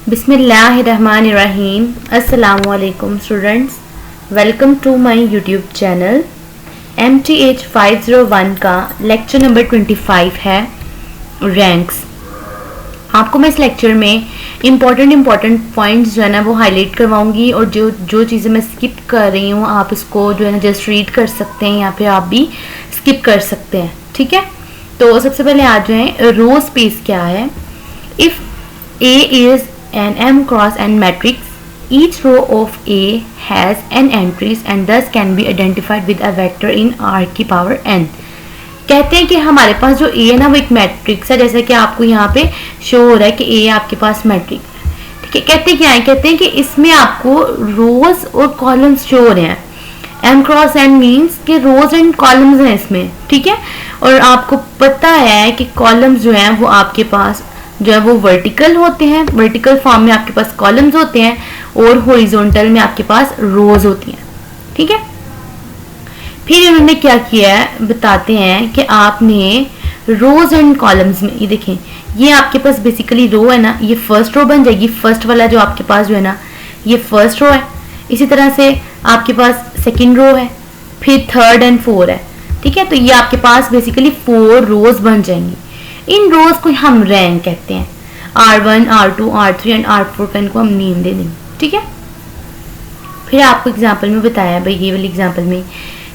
बिस्मिल्लाहिर्रहमानिर्रहीम। अस्सलामुअलैकुम students, welcome to my YouTube channel. MTH 501 का लेक्चर नंबर 25 है रैंक्स। आपको मैं इस लेक्चर में इम्पॉर्टेंट पॉइंट्स जो है ना वो हाईलाइट करवाऊंगी और जो चीज़ें मैं स्किप कर रही हूँ आप इसको जो है ना जस्ट रीड कर सकते हैं या फिर आप भी स्किप कर सकते हैं। ठीक है, तो सबसे पहले आ जाए रो स्पेस क्या है। If A is an M cross n matrix, each row of A has n entries and thus can be identified with a vector in R की पावर n। कहते हैं कि हमारे पास जो A है ना वो एक मैट्रिक्स है, जैसा कि आपको यहाँ पे शो हो रहा है कि A आपके पास मैट्रिक्स है। ठीक है, कहते हैं क्या है, कहते हैं कि इसमें आपको रोज और कॉलम्स शो हो रहे हैं। M क्रॉस n मीन्स कि रोज एंड कॉलम्स हैं इसमें। ठीक है, और आपको पता है कि कॉलम्स जो हैं वो आपके पास जो है वो वर्टिकल होते हैं, वर्टिकल फॉर्म में आपके पास कॉलम्स होते हैं और हॉरिजॉन्टल में आपके पास रोज होती हैं। ठीक है, फिर इन्होंने क्या किया है बताते हैं कि आपने रोज एंड कॉलम्स में, ये देखें ये आपके पास बेसिकली रो है ना, ये फर्स्ट रो बन जाएगी। फर्स्ट वाला जो आपके पास जो है ना ये फर्स्ट रो है। इसी तरह से आपके पास सेकेंड रो है, फिर थर्ड एंड फोर है। ठीक है, तो ये आपके पास बेसिकली 4 रोज बन जाएंगी। इन रोज को हम रैंक कहते हैं। R1, R2, R3 and R4 का इनको हम नेम दे देंगे। ठीक है, फिर आपको एग्जांपल में बताया भाई, ये वाली एग्जांपल में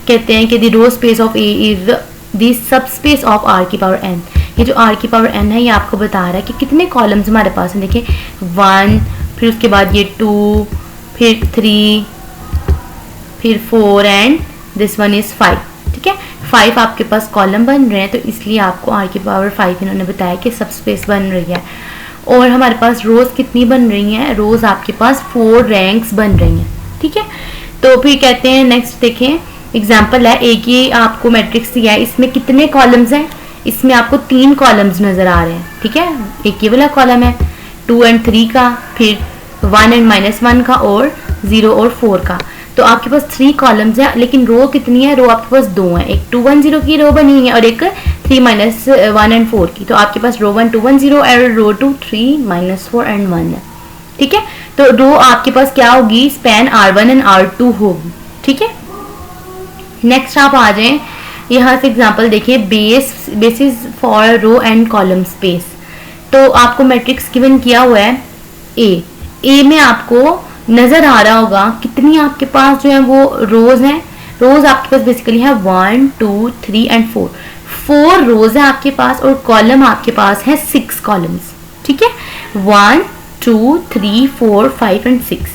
कहते हैं कि the row space of A is the sub space of R की पावर n। ये जो R की पावर n है ये आपको बता रहा है कि कितने कॉलम्स हमारे पास हैं। देखिए 1, फिर उसके बाद ये 2, फिर 3, फिर 4 एंड दिस वन इज 5। ठीक है, 5 आपके पास कॉलम बन रहे हैं, तो इसलिए आपको R की पावर 5 इन्होंने बताया कि सब स्पेस बन रही है। और हमारे पास रोज कितनी बन रही हैं, रोज आपके पास 4 रैंक्स बन रही हैं। ठीक है, तो फिर कहते हैं नेक्स्ट देखें एग्जांपल है, एक ही आपको मैट्रिक्स दिया है, इसमें कितने कॉलम्स हैं, इसमें आपको 3 कॉलम्स नजर आ रहे हैं। ठीक है, एक ये वाला कॉलम है 2 एंड 3 का, फिर 1 एंड -1 का और 0 और 4 का। तो आपके पास 3 कॉलम्स हैं, लेकिन रो कितनी है, रो आपके पास 2 है। एक 2 1 0 की रो बनी हुई है और एक 3 -1 एंड 4 की। तो आपके पास रो 1 2 1 0 और रो 2 3 -4 एंड 1 है। ठीक है, तो रो आपके पास क्या होगी, स्पैन R1 एंड R2 होगी। ठीक है, नेक्स्ट आप आ जाएं, यहाँ से एग्जांपल देखिए, basis for row and column space. तो आपको मैट्रिक्स गिवन किया हुआ है ए में आपको नजर आ रहा होगा कितनी आपके पास जो है वो रोज हैं। रोज आपके पास बेसिकली है 1 2 3 एंड 4 रोज है आपके पास, और कॉलम आपके पास है 6 कॉलम्स। ठीक है, 1 2 3 4 5 एंड 6।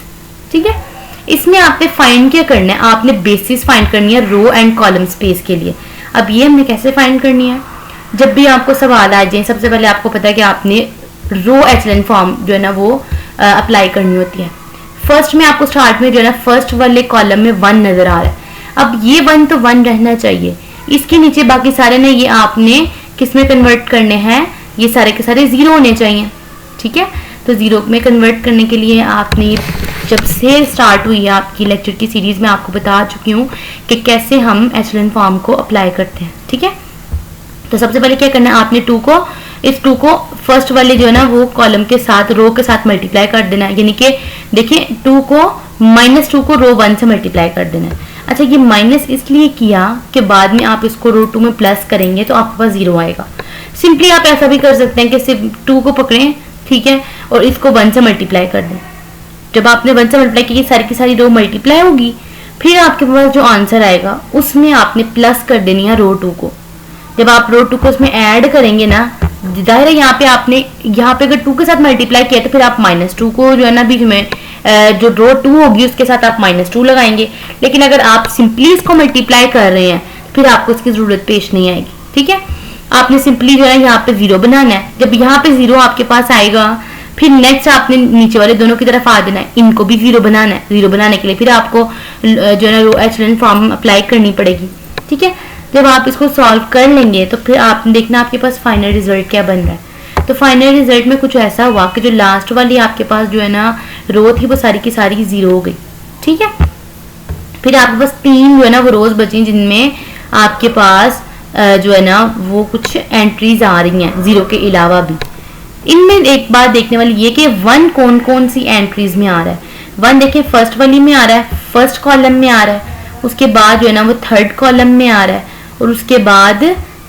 ठीक है, इसमें आपने फाइंड क्या करना है, आपने बेसिस फाइंड करनी है रो एंड कॉलम स्पेस के लिए। अब ये हमने कैसे फाइंड करनी है, जब भी आपको सवाल आ जाए सबसे पहले आपको पता है कि आपने रो एचलन फॉर्म जो है ना वो अप्लाई करनी होती है। फर्स्ट में आपको स्टार्ट में जो है ना फर्स्ट वाले कॉलम में 1 नजर आ रहा है। अब ये 1 तो 1 रहना चाहिए, इसके नीचे बाकी सारे ने ये आपने किस में कन्वर्ट करने हैं, ये सारे के सारे 0 होने चाहिए। ठीक है, तो 0 में कन्वर्ट करने के लिए आपने जब से स्टार्ट हुई है आपकी लेक्चर की सीरीज में आपको बता चुकी हूँ कि कैसे हम एचलन फॉर्म को अप्लाई करते हैं। ठीक है, तो सबसे पहले क्या करना है, आपने इस 2 को फर्स्ट वाले जो है ना वो कॉलम के साथ रो के साथ मल्टीप्लाई कर देना है। यानी कि देखिए 2 को -2 को रो 1 से मल्टीप्लाई कर देना है। अच्छा, ये माइनस इसलिए किया कि बाद में आप इसको रो 2 में प्लस करेंगे तो आपके पास 0 आएगा। सिंपली आप ऐसा भी कर सकते हैं कि सिर्फ 2 को पकड़ें, ठीक है, और इसको 1 से मल्टीप्लाई कर दें। जब आपने 1 से मल्टीप्लाई की सारी की सारी रो मल्टीप्लाई होगी, फिर आपके पास जो आंसर आएगा उसमें आपने प्लस कर देनी है रो 2 को। जब आप रो 2 को उसमें ऐड करेंगे ना, जाहिर है यहाँ पे अगर 2 के साथ मल्टीप्लाई किया तो फिर आप -2 को जो है ना बीच में जो रो 2 होगी उसके साथ आप -2 लगाएंगे। लेकिन अगर आप सिंपली इसको मल्टीप्लाई कर रहे हैं फिर आपको इसकी जरूरत पेश नहीं आएगी। ठीक है, आपने सिंपली जो है यहाँ पे 0 बनाना है। जब यहाँ पे 0 आपके पास आएगा फिर नेक्स्ट आपने नीचे वाले दोनों की तरफ आ देना है, इनको भी 0 बनाना है। 0 बनाने के लिए फिर आपको जो है ना रो एचलन फॉर्म अप्लाई करनी पड़ेगी। ठीक है, जब आप इसको सॉल्व कर लेंगे तो फिर आप देखना आपके पास फाइनल रिजल्ट क्या बन रहा है। तो फाइनल रिजल्ट में कुछ ऐसा हुआ कि जो लास्ट वाली आपके पास जो है ना रो थी वो सारी की सारी 0 हो गई। ठीक है, फिर आपके पास 3 जो है ना वो रोज बची जिनमें आपके पास जो है ना वो कुछ एंट्रीज आ रही हैं 0 के अलावा भी। इनमें एक बात देखने वाली ये कि वन कौन कौन सी एंट्रीज में आ रहा है। वन देखिए फर्स्ट वाली में आ रहा है, फर्स्ट कॉलम में आ रहा है, उसके बाद जो है ना वो थर्ड कॉलम में आ रहा है, और उसके बाद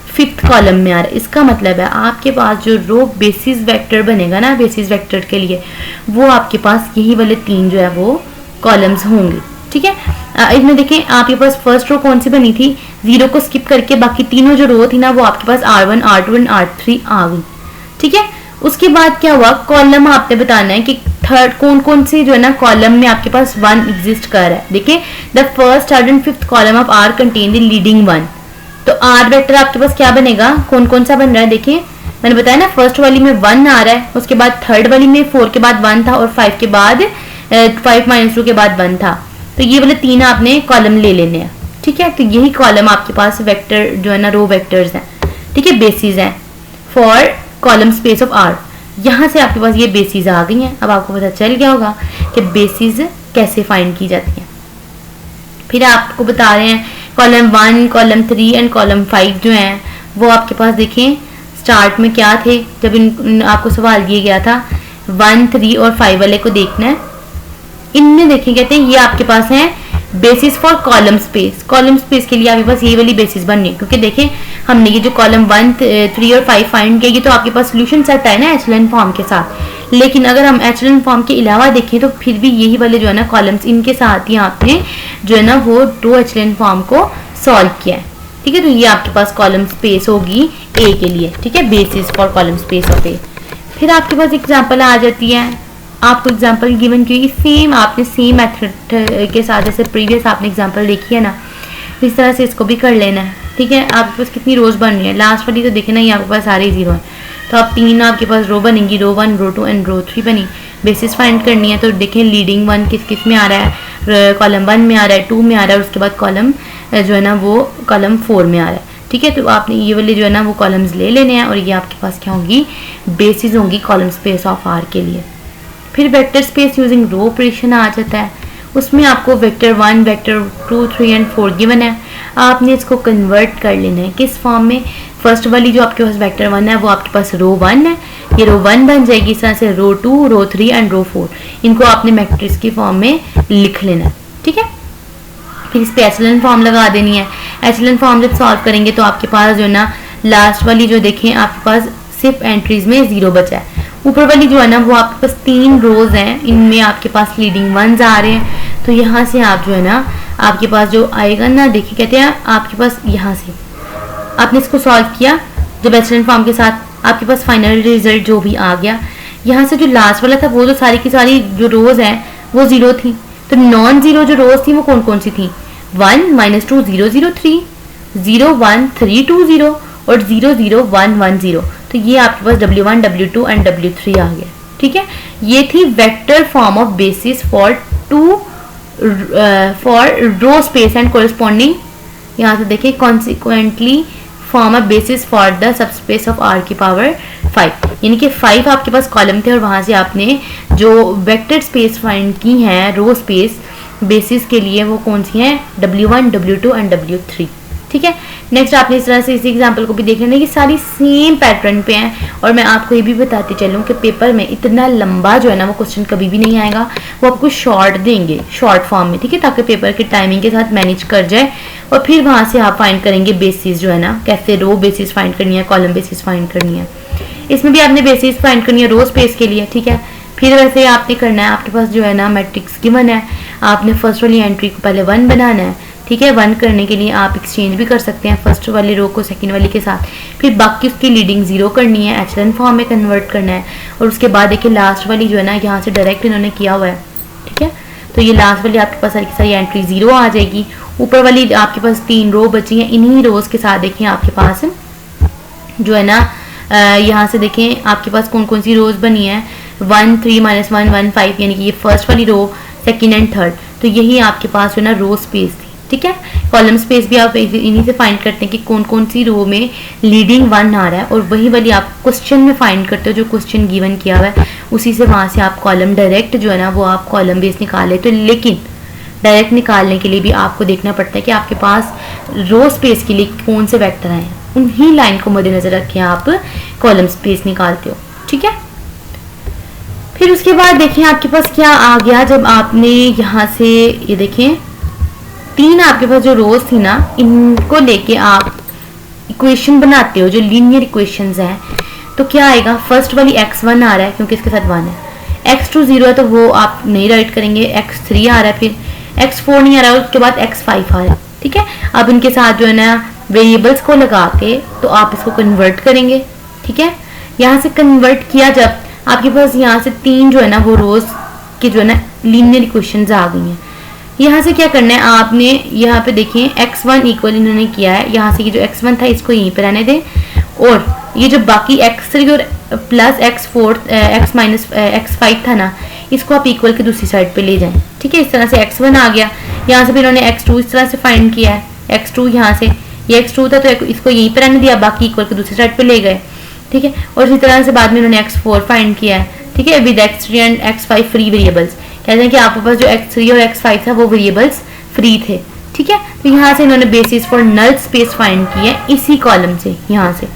फिफ्थ कॉलम में आ रहा है। इसका मतलब है आपके पास जो रो बेसिस वेक्टर बनेगा ना, बेसिस वेक्टर के लिए वो आपके पास यही वाले 3 जो है वो कॉलम्स होंगे। ठीक है, इसमें देखें आपके पास फर्स्ट रो कौन सी बनी थी, 0 को स्किप करके बाकी तीनों जो रो थी ना वो आपके पास R1 R2 एंड R3 आ गई। ठीक है, उसके बाद क्या हुआ, कॉलम आपने बताना है कि थर्ड कौन कौन से जो है ना कॉलम में आपके पास 1 एग्जिस्ट कर रहा है। देखिए the first third and fifth column of R contain the leading 1, तो R वेक्टर आपके पास क्या बनेगा, कौन कौन सा बन रहा है। देखिए मैंने बताया ना फर्स्ट वाली में 1 आ रहा है, उसके बाद थर्ड वाली में 4 के बाद 1 था, और 5 के बाद 5 - 2 के बाद 1 था, तो ये वाले 3 आपने कॉलम ले लेने हैं। ठीक है, तो यही कॉलम आपके पास वेक्टर जो है ना रो वेक्टर्स हैं। ठीक है, बेसिस हैं for column space of R। यहाँ से आपके पास ये बेसिस आ गई हैं। अब आपको पता चल गया होगा कि बेसिस कैसे फाइंड की जाती हैं। फिर आपको बता रहे हैं कॉलम 1, कॉलम 3 एंड कॉलम 5 जो हैं वो आपके पास देखें स्टार्ट में क्या थे जब आपको सवाल दिया गया था। 1, 3 और 5 वाले को देखना है। इनमें देखें कहते हैं ये आपके पास है basis for column space. Column space के लिए आपके पास यही वाली बेसिस बननी है, क्योंकि देखें हमने ये जो कॉलम 1, 3 और 5 फाइंड किया, ये तो आपके पास सोल्यूशन सेट है ना एचेलॉन फॉर्म के साथ। लेकिन अगर हम एचेलॉन फॉर्म के अलावा देखें तो फिर भी यही वाले जो है ना कॉलम्स, इनके साथ ही आपने जो है ना वो 2 एचेलॉन फॉर्म को सॉल्व किया है। ठीक है, तो ये आपके पास कॉलम स्पेस होगी ए के लिए। ठीक है, basis for column space of A. फिर आपके पास एग्जाम्पल आ जाती है, आपको एग्जाम्पल गिवन की सेम आपने सेम मेथड के साथ जैसे प्रीवियस आपने एग्जाम्पल देखी है ना, इस तरह से इसको भी कर लेना है। ठीक है, आपके पास कितनी रोज बन रही है, लास्ट वाली तो देखे ना ये आपके पास सारे 0 है, तो आप 3 आपके पास रो बनेंगी, रो 1, रो 2 एंड रो 3 बनी। बेसिस फाइंड करनी है तो देखें लीडिंग 1 किस किस में आ रहा है, कॉलम 1 में आ रहा है, 2 में आ रहा है, उसके बाद कॉलम जो है ना वो कॉलम 4 में आ रहा है। ठीक है, तो आपने ये वाले जो है ना वो कॉलम्स ले लेने हैं, और ये आपके पास क्या होंगी, बेसिस होंगी कॉलम स्पेस ऑफ R के लिए। फिर vector space using row operation आ जाता है, उसमें आपको वेक्टर 1, वेक्टर 2, 3 एंड 4 गिवन है। आपने इसको कन्वर्ट कर लेना है किस फॉर्म में। फर्स्ट वाली जो आपके पास वेक्टर 1 है वो आपके पास रो 1 है, ये रो 1 बन जाएगी। इस तरह से रो 2, रो 3 एंड रो 4 इनको आपने मैट्रिक्स की फॉर्म में लिख लेना है। ठीक है, फिर इस पे एचेलॉन फॉर्म लगा देनी है। एचेलॉन फॉर्म जब सॉल्व करेंगे तो आपके पास जो है ना लास्ट वाली जो देखें आपके पास सिर्फ एंट्रीज में 0 बचा है। ऊपर वाली जो है ना वो आपके पास 3 रोज हैं, इनमें आपके पास लीडिंग 1s आ रहे हैं, तो यहाँ से आप जो है ना आपके पास जो आएगा ना, देखिए कहते हैं आपके पास यहाँ से आपने इसको सॉल्व किया जब एचेलॉन फॉर्म के साथ, आपके पास फाइनल रिजल्ट जो भी आ गया। यहाँ से जो लास्ट वाला था वो जो सारी की सारी जो रोज हैं वो 0 थी, तो नॉन 0 जो रोज थी वो कौन कौन सी थी, 1, -2, 0, 0, 3, 0, 1, 3, 2, 0 और 0, 0, 1, 1, 0। तो ये आपके पास W1, W2 एंड W3 आ गया। ठीक है, ये थी vector form of basis for row space and corresponding, यहाँ से देखिए consequently form a basis for the subspace of R की पावर 5, यानी कि 5 आपके पास कॉलम थे और वहां से आपने जो वेक्टर स्पेस फाइंड की हैं रो स्पेस बेसिस के लिए वो कौन सी हैं, W1, W2 एंड W3। ठीक है, नेक्स्ट आपने इस तरह से इसी एग्जाम्पल को भी देख लेना कि सारी सेम पैटर्न पे हैं। और मैं आपको ये भी बताती चलूँ कि पेपर में इतना लंबा जो है ना वो क्वेश्चन कभी भी नहीं आएगा, वो आपको शॉर्ट देंगे शॉर्ट फॉर्म में। ठीक है, ताकि पेपर के टाइमिंग के साथ मैनेज कर जाए, और फिर वहाँ से आप फाइंड करेंगे बेसिस जो है ना, कैसे रो बेसिस फाइंड करनी है, कॉलम बेसिस फाइंड करनी है। इसमें भी आपने बेसिस फाइंड करनी है रो स्पेस के लिए। ठीक है, फिर वैसे आपने करना है, आपके पास जो है ना मैट्रिक्स गिवन है, आपने फर्स्ट वाली एंट्री को पहले 1 बनाना है। ठीक है, 1 करने के लिए आप एक्सचेंज भी कर सकते हैं फर्स्ट वाली रो को सेकंड वाली के साथ, फिर बाकी उसकी लीडिंग 0 करनी है, एचेलॉन फॉर्म में कन्वर्ट करना है, और उसके बाद देखिए लास्ट वाली जो है ना यहाँ से डायरेक्ट इन्होंने किया हुआ है। ठीक है, तो ये लास्ट वाली आपके पास सारी एंट्री 0 आ जाएगी। ऊपर वाली आपके पास 3 रो बची हैं, इन्हीं रोज के साथ देखिए आपके पास जो है ना यहाँ से देखें आपके पास कौन कौन सी रोज बनी है, 1, 3, -1, 1, 5, यानी कि ये फर्स्ट वाली रो, सेकंड एंड थर्ड, तो यही आपके पास जो है ना रो स्पेस थी। ठीक है, कॉलम स्पेस भी आप इन्हीं से फाइंड करते हैं कि कौन कौन सी रो में लीडिंग 1 आ रहा है, और वही वाली आप क्वेश्चन में फाइंड करते हो जो क्वेश्चन गिवन किया हुआ है, उसी से वहां से आप कॉलम डायरेक्ट जो है ना वो आप कॉलम बेस निकाल लेते हो। लेकिन डायरेक्ट निकालने के लिए भी आपको देखना पड़ता है कि आपके पास रो स्पेस के लिए कौन से वेक्टर आए हैं, उन्हीं लाइन को मद्देनजर रखें आप कॉलम स्पेस निकालते हो। ठीक है। फिर उसके बाद देखें आपके पास क्या आ गया, जब आपने यहाँ से ये देखें 3 आपके पास जो रोज थी ना, इनको लेके आप इक्वेशन बनाते हो जो लीनियर इक्वेशंस हैं, तो क्या आएगा, फर्स्ट वाली x1 आ रहा है क्योंकि इसके साथ 1 है, x2 0 है तो वो आप नहीं राइट करेंगे, x3 आ रहा है, फिर x4 नहीं आ रहा है, उसके बाद x5 आ रहा है, ठीक है। अब इनके साथ जो है ना वेरिएबल्स को लगा के तो आप इसको कन्वर्ट करेंगे, ठीक है। यहाँ से कन्वर्ट किया जब आपके पास यहाँ से 3 जो है ना वो रोज की जो है ना लीनियर इक्वेशंस आ गई हैं। यहाँ से क्या करना है आपने, यहाँ पे देखिए x1 इक्वल इन्होंने किया है, यहाँ से ये जो x1 था इसको यहीं पे रहने दें, और ये जो बाकी x3 और plus x4 x minus x5 था ना, इसको आप इक्वल के दूसरी साइड पे ले जाएं, ठीक है। इस तरह से x1 आ गया, यहाँ से फिर इन्होंने x2 इस तरह से फाइंड किया है, x2 यहाँ से ये x2 था तो इसको यहीं पे रहने दिया, बाकी इक्वल के दूसरी साइड पे ले गए, ठीक है। और इसी तरह से बाद में इन्होंने x4 फाइंड किया है, ठीक है, with x3 and x5 free variables. कहते हैं कि आपके पास जो x3 और x5 था वो वेरिएबल्स फ्री थे, ठीक है। तो यहाँ से इन्होंने basis for null space find की है इसी कॉलम से, यहाँ से,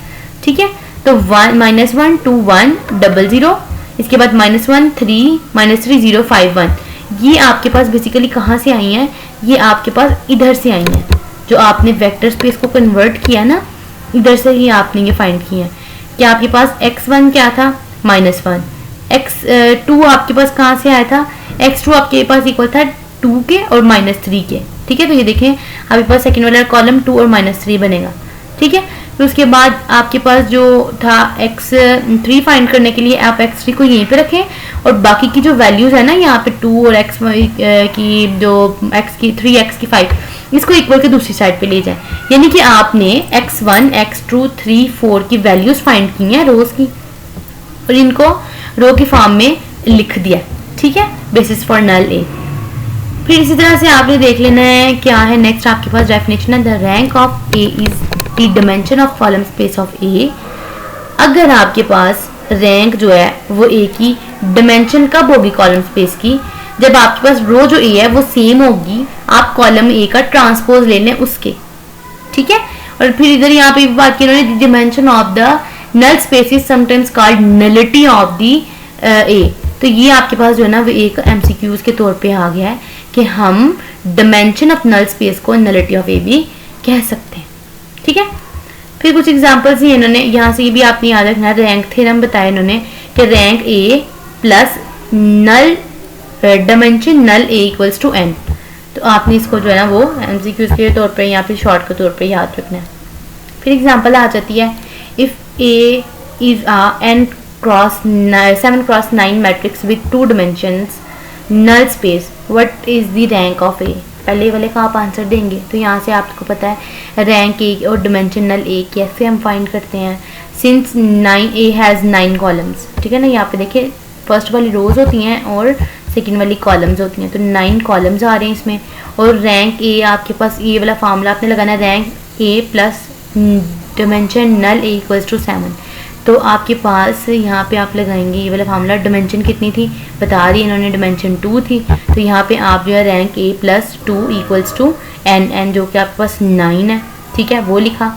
ठीक है। तो 1 -1 2 1 0 0, इसके बाद -1 3 -3 0 5 1, ये आपके पास बेसिकली कहाँ से आई हैं, ये आपके पास इधर से आई हैं, जो आपने वेक्टर स्पेस को कन्वर्ट किया ना, इधर से ही आपने ये फाइंड किया है। कि आपके पास x1 क्या था, -1, x2 आपके पास कहाँ से आया था, x2 आपके पास इक्वल था 2 के और -3 के, ठीक है। तो ये देखें आपके पास सेकेंड वाला कॉलम 2 और -3 बनेगा, ठीक है। तो उसके बाद आपके पास जो था x3 फाइंड करने के लिए आप x3 को यहीं पे रखें, और बाकी की जो वैल्यूज है ना यहाँ पे 2 और x की जो x की 3 x की 5, इसको इक्वल के दूसरी साइड पे ले जाएं। यानी कि आपने x1 x2 3 4 की वैल्यूज फाइंड की हैं रोज की, और इनको रो की फॉर्म में लिख दिया, ठीक है, बेसिस फॉर नल ए। फिर इसी तरह से आपने देख लेना है क्या है नेक्स्ट आपके पास डेफिनेशन है, the rank of A is the dimension of column space of A. अगर आपके पास रैंक जो है वो ए की डिमेंशन कब होगी कॉलम स्पेस की, जब आपके पास रो जो ए है वो सेम होगी, आप कॉलम ए का ट्रांसपोज ले लें उसके, ठीक है। और फिर इधर यहाँ पे बात की उन्होंने, dimension of the null space is sometimes called nullity of the A. तो ये आपके पास जो है ना वो एक एमसीक्यूज के तौर पे आ गया है कि हम डिमेंशन ऑफ नल स्पेस को नलिटी ऑफ ए भी कह सकते हैं, ठीक है। फिर कुछ एग्जांपल्स ही इन्होंने यहाँ से ये भी आपने याद रखना, रैंक थ्योरम बताया इन्होंने कि rank A plus null dimension null A equals to n. तो आपने इसको जो है ना वो एमसीक्यूज के तौर पे यहाँ पे शॉर्ट के तौर पे याद रखना है। फिर एग्जांपल आ जाती है, if A is a n cross 7 cross 9 matrix with 2 dimensions null space, what is the rank of A. पहले वाले का आप आंसर देंगे, तो यहाँ से आपको पता है रैंक ए और डिमेंशन नल ए कैसे हम फाइंड करते हैं, सिंस 9 ए हैज़ 9 कॉलम्स, ठीक है ना। यहाँ पे देखिए फर्स्ट वाली रोज होती हैं और सेकेंड वाली कॉलम्स होती हैं, तो 9 कॉलम्स आ रहे हैं इसमें। और रैंक ए आपके पास ये वाला फार्मूला आपने लगाना है, rank A plus dimension null A equals to 7। तो आपके पास यहाँ पे आप लगाएंगे ये वाला फार्मूला, डिमेंशन कितनी थी बता रही है इन्होंने, डिमेंशन 2 थी, तो यहाँ पे आप जो है rank A plus 2 equals to n, n जो कि आपके पास 9 है, ठीक है, वो लिखा।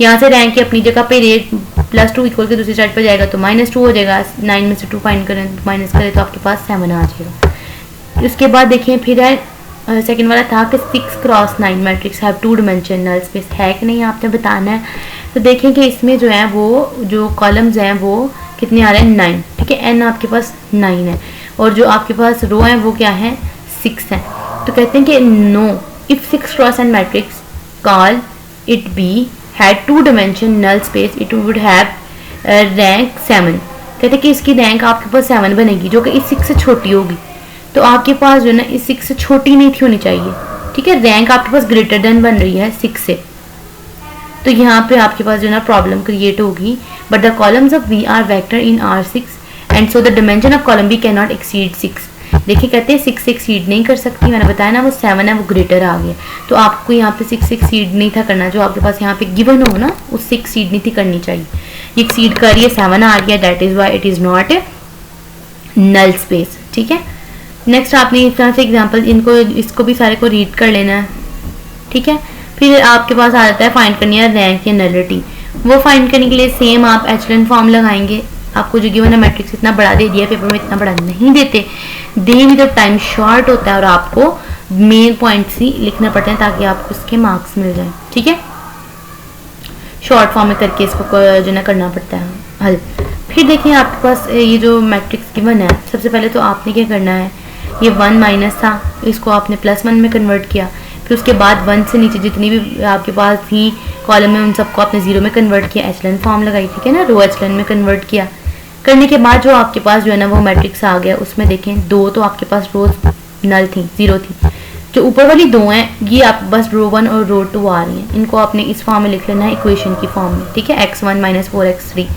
यहाँ से रैंक ए अपनी जगह पे रेट प्लस 2 इक्वल के दूसरी साइड पर जाएगा तो -2 हो जाएगा, 9 में से 2 फाइंड करें माइनस करें तो आपके पास 7 आ जाएगा। उसके बाद देखिए फिर है सेकेंड वाला था कि 6 cross 9 matrix have 2 dimension null space है कि नहीं आपने बताना है। तो देखें कि इसमें जो है वो जो कॉलम्स हैं वो कितने आ रहे हैं, 9, ठीक है, एन आपके पास 9 है, और जो आपके पास रो है वो क्या है 6 है। तो कहते हैं कि no if 6 cross n matrix call it be had 2 dimension null space it would have rank 7। कहते हैं कि इसकी रैंक आपके पास 7 बनेगी जो कि इस 6 से छोटी होगी। तो आपके पास जो है ना इस 6 से छोटी नहीं थी होनी चाहिए, ठीक है, रैंक आपके पास ग्रेटर देन बन रही है 6 से, तो यहाँ पे आपके पास जो है ना प्रॉब्लम क्रिएट होगी। But the columns of V are vector in R6 and so the dimension of column V can not exceed 6। देखिए कहते हैं 6 से एक्सीड नहीं कर सकती, मैंने बताया ना वो 7 है वो ग्रेटर आ गया, तो आपको यहाँ पे 6 से एक्सीड नहीं था करना, जो आपके पास यहाँ पे गिवन हो ना उससे एक्सीड नहीं थी करनी चाहिए, ये एक्सीड कर रही है 7 आ गया, that is why it is not a null space, ठीक है। नेक्स्ट आपने इस तरह से एग्जांपल इनको इसको भी सारे को रीड कर लेना है, ठीक है। फिर आपके पास आ जाता है फाइंड करनी है रैंक या नलिटी। वो फाइंड करने के लिए सेम आप एचलन फॉर्म लगाएंगे, आपको जो गिवन है मैट्रिक्स इतना बड़ा दे दिया, पेपर में इतना बड़ा नहीं देते, दे भी जब टाइम शॉर्ट होता है और आपको मेन पॉइंट्स ही लिखना पड़ते हैं ताकि आपको उसके मार्क्स मिल जाए। ठीक है, शॉर्ट फॉर्म में करके इसको जो ना करना पड़ता है हल। फिर देखिए आपके पास ये जो मैट्रिक्स गिवन है, सबसे पहले तो आपने क्या करना है, ये 1 माइनस था, इसको आपने +1 में कन्वर्ट किया। फिर उसके बाद 1 से नीचे जितनी भी आपके पास थी कॉलम में उन सबको आपने 0 में कन्वर्ट किया, एचलन फॉर्म लगाई, ठीक है ना, रो एचलन में कन्वर्ट किया। करने के बाद जो आपके पास जो है ना वो मैट्रिक्स आ गया, उसमें देखें 2 तो आपके पास रोज नल थी, 0 थी। जो ऊपर वाली 2 हैं ये आप बस रो 1 और रो 2 आ रही हैं, इनको आपने इस फॉर्म में लिख लेना है, इक्वेशन की फॉर्म में। ठीक है, x1 - 4x3।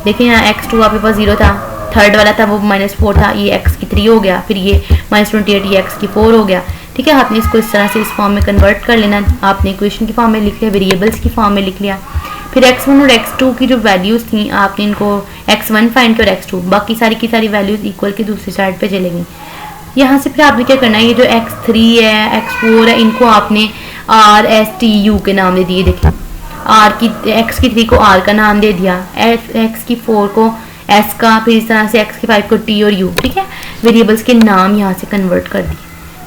देखिए यहाँ x2 आपके पास 0 था, थर्ड वाला था वो -4 था, ये x की 3 हो गया, फिर ये -28 ये x की 4 हो गया। ठीक है, आपने इसको इस तरह से इस फॉर्म में कन्वर्ट कर लेना। आपने इक्वेशन की फॉर्म में लिख लिया, वेरिएबल्स की फॉर्म में लिख लिया। फिर x1 और x2 की जो वैल्यूज़ थी आपने इनको x1 फाइंड किया और x2, बाकी सारी की सारी वैल्यूज़ इक्वल की दूसरी साइड पे चलेगी। यहाँ से फिर आपने क्या करना है, ये जो x3 है x4 है इनको आपने r s t u के नाम दे दिए। देखिए x की 3 को r का नाम दे दिया, x की 4 को s का, फिर इस तरह से x की 5 को t और u। ठीक है, वेरिएबल्स के नाम यहाँ से कन्वर्ट कर दिए।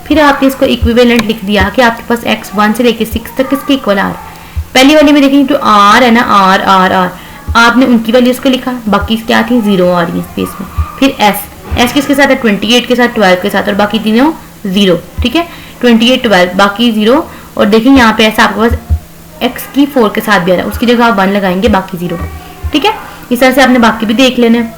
फिर आपने इसको इक्विवेलेंट लिख दिया कि आपके पास x1 से लेकर 6 तक इसके इक्वल r। पहली वाली में देखेंगे जो r है ना, r आपने उनकी वैल्यूज को लिखा, बाकी क्या थी 0 आ रही है स्पेस में। फिर s किसके साथ है, 28 के साथ, 12 के साथ, और बाकी तीनों 0। ठीक है, 28 12 बाकी 0। और देखिए यहाँ पे ऐसा आपके पास x की 4 के साथ भी आ रहा है, उसकी जगह आप 1 लगाएंगे, बाकी 0। ठीक है, इस तरह से आपने बाकी भी देख लेना है।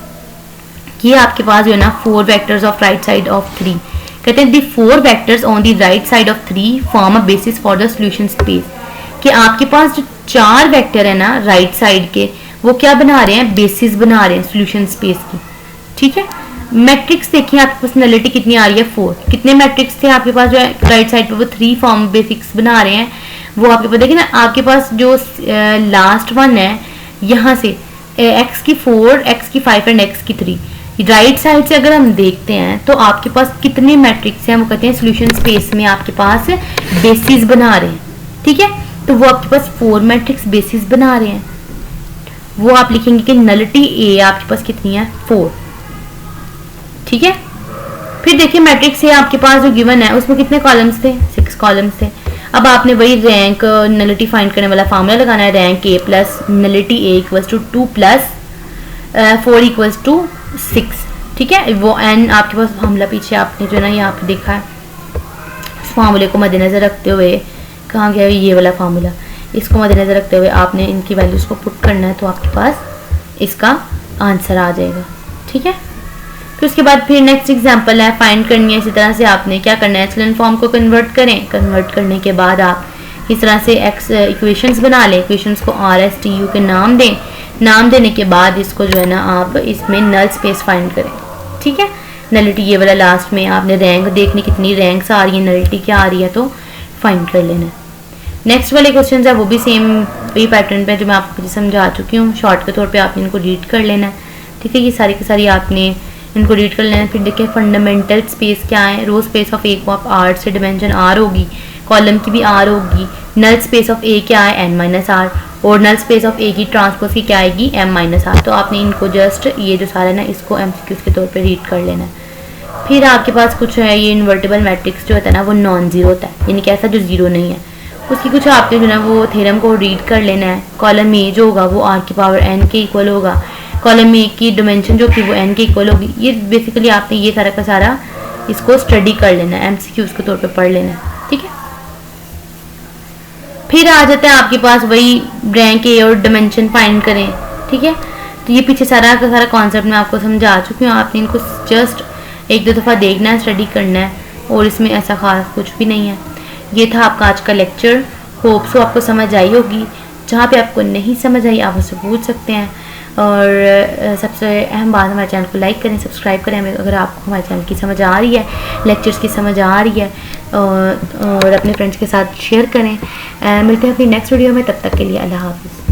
ये आपके पास जो है ना 4 vectors of right side of 3, कहते हैं दी 4 vectors on the right side of 3 form a basis for the solution space. कि आपके पास जो 4 वेक्टर है ना राइट साइड के, वो क्या बना रहे हैं, बेसिस बना रहे हैं सॉल्यूशन स्पेस की। ठीक है, मैट्रिक्स देखिए आपके पास नलिटी कितनी आ रही है, 4। कितने मैट्रिक्स थे आपके पास जो है राइट साइड पे, वो 3 फॉर्म बेसिक्स बना रहे हैं। वो आपके पास देखिए ना, आपके पास जो लास्ट वन है यहाँ से x की 4 x की 5 एंड x की 3 राइट साइड से अगर हम देखते हैं तो आपके पास कितने मैट्रिक्स हैं, वो कहते हैं सॉल्यूशन स्पेस में आपके पास बेसिस बना रहे हैं। ठीक है, तो वो आपके पास 4 मैट्रिक्स बेसिस बना रहे हैं। वो आप लिखेंगे कि नलिटी A आपके पास कितनी है, 4। ठीक है, फिर देखिए मैट्रिक्स ए आपके पास जो गिवन है उसमें कितने कॉलम्स थे, 6 कॉलम्स थे। अब आपने वही रैंक नलिटी फाइंड करने वाला फार्मूला लगाना है, rank A plus nullity A equals to 2 plus 4 equals to 6। ठीक है, वो एन आपके पास फार्मूला पीछे आपने जो है ना यहाँ पे देखा है, उस फार्मूले को मद्देनजर रखते हुए, कहाँ गया ये वाला फार्मूला, इसको मद्देनजर रखते हुए आपने इनकी वैल्यूज को पुट करना है, तो आपके पास इसका आंसर आ जाएगा। ठीक है, फिर उसके बाद फिर नेक्स्ट एग्जांपल है, फाइंड करनी है। इसी तरह से आपने क्या करना है, एचलन फॉर्म को कन्वर्ट करें, कन्वर्ट करने के बाद आप इस तरह से एक्स इक्वेशंस बना लें, इक्वेशंस को आर एस टी यू के नाम दें, नाम देने के बाद इसको जो है ना आप इसमें नल स्पेस फाइंड करें। ठीक है, नलिटी ये वाला लास्ट में आपने रैंक देखनी, कितनी रैंक्स आ रही है, नलिटी क्या आ रही है, तो फाइंड कर लेना। नेक्स्ट वाले क्वेश्चन है वो भी सेम वही पैटर्न पे जो मैं आपको समझा चुकी हूँ, शॉर्ट के तौर पे आपने इनको रीड कर लेना है। ठीक है, ये सारी की सारी आपने इनको रीड कर लेना। फिर देखिए फंडामेंटल स्पेस क्या है, रो स्पेस ऑफ ए को आप आर से डिमेंशन आर होगी, कॉलम की भी आर होगी। नल स्पेस ऑफ ए क्या है, एन माइनस आर, और नल स्पेस ऑफ ए की ट्रांसपोज की क्या आएगी, एम माइनस आर। तो आपने इनको जस्ट ये जो सारा है ना इसको एमसीक्यूज के तौर पे रीड कर लेना है। फिर आपके पास कुछ है, ये इन्वर्टेबल मैट्रिक्स जो होता है ना वो नॉन जीरो होता है, यानी कि ऐसा जो जीरो नहीं है, उसकी कुछ आपने जो है वो थ्योरम को रीड कर लेना है। कॉलम ए जो होगा वो आर की पावर एन के इक्वल होगा, कॉलम ए की डिमेंशन जो थी वो एन के इक्वल होगी। ये बेसिकली आपने ये सारा का सारा इसको स्टडी कर लेना है, एमसीक्यूज के तौर पे पढ़ लेना है। ठीक है, फिर आ जाता है आपके पास वही रैंक ए और डिमेंशन फाइंड करें। ठीक है, तो ये पीछे सारा का सारा कॉन्सेप्ट मैं आपको समझा चुकी हूँ, आपने इनको जस्ट 1-2 दफ़ा देखना है, स्टडी करना है, और इसमें ऐसा खास कुछ भी नहीं है। ये था आपका आज का लेक्चर, होप सो आपको समझ आई होगी। जहाँ पे आपको नहीं समझ आई आप उससे पूछ सकते हैं, और सबसे अहम बात हमारे चैनल को लाइक करें, सब्सक्राइब करें अगर आपको हमारे चैनल की समझ आ रही है, लेक्चर्स की समझ आ रही है, और अपने फ्रेंड्स के साथ शेयर करें। मिलते हैं अपनी नेक्स्ट वीडियो में, तब तक के लिए अल्लाह हाफिज़।